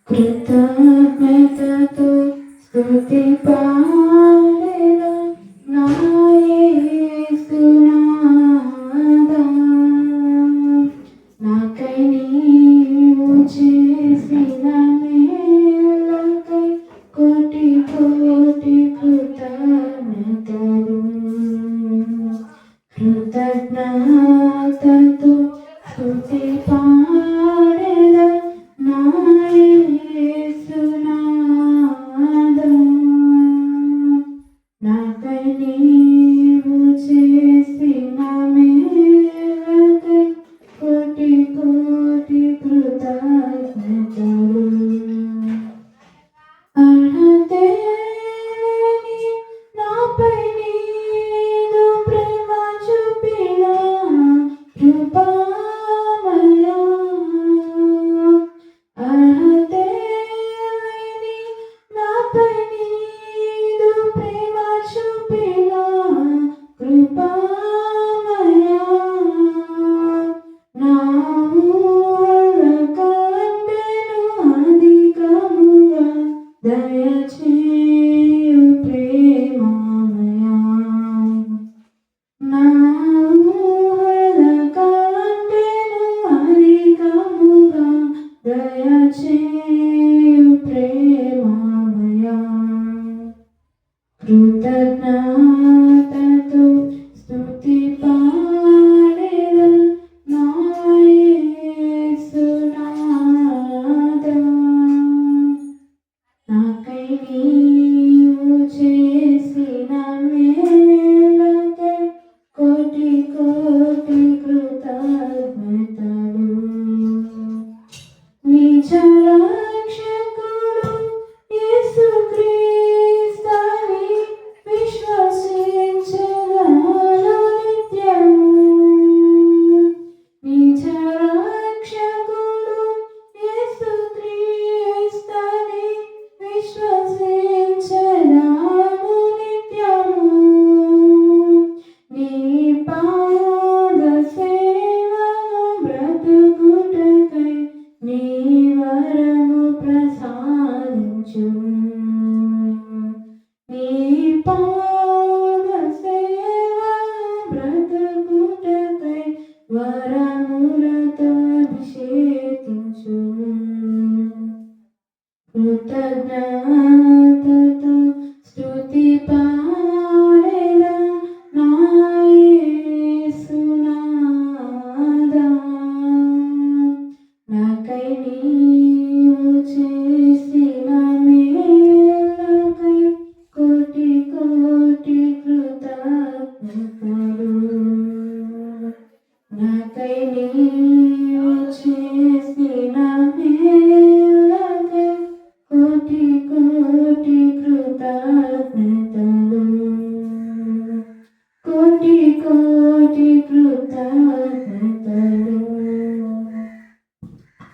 కృతజ్ఞతతో స్తుతి పాడెదా నా యేసునాదా. నాకై నీవు చేసిన మేలకై కోటి కోటి కృతజ్ఞతలు. కృతజ్ఞతతో స్తుతి పాడెదా నా యేసునాదా. నాకై నీవు చేసిన మేలకై కోటి కోటి కృతజ్ఞతలు. అర్హతే లేని నాపై నీదు ప్రేమ చూపిన కృపామయా. అర్హతే లేని నాపై నీదు ప్రేమ చూపిన కృపామయా. నా ఊహల కంటెను అధికముగా దయచేయు ప్రేమమయా. నా ఊహల కంటెను అధికముగా దయచేయు ప్రేమమయా. కృతజ్ఞతతో స్తుతి పాడెదా నా యేసునాదా. నాకై నీవు చేసిన మేలకై కోటి కోటి కృతజ్ఞతలు. నిజ రక్షకుడు యేసుక్రీస్తుని విశ్వసించెదను నిత్యము. నిజ రక్షకుడు యేసుక్రీస్తుని విశ్వసించెదను నిత్యము. నీ పాద సేవను బ్రతుకుటకై నీ వరము ప్రసాదించుము. నీ పాద సేవను బ్రతుకుటకై వరములతో అభిషేకించుము. కృతజ్ఞతతో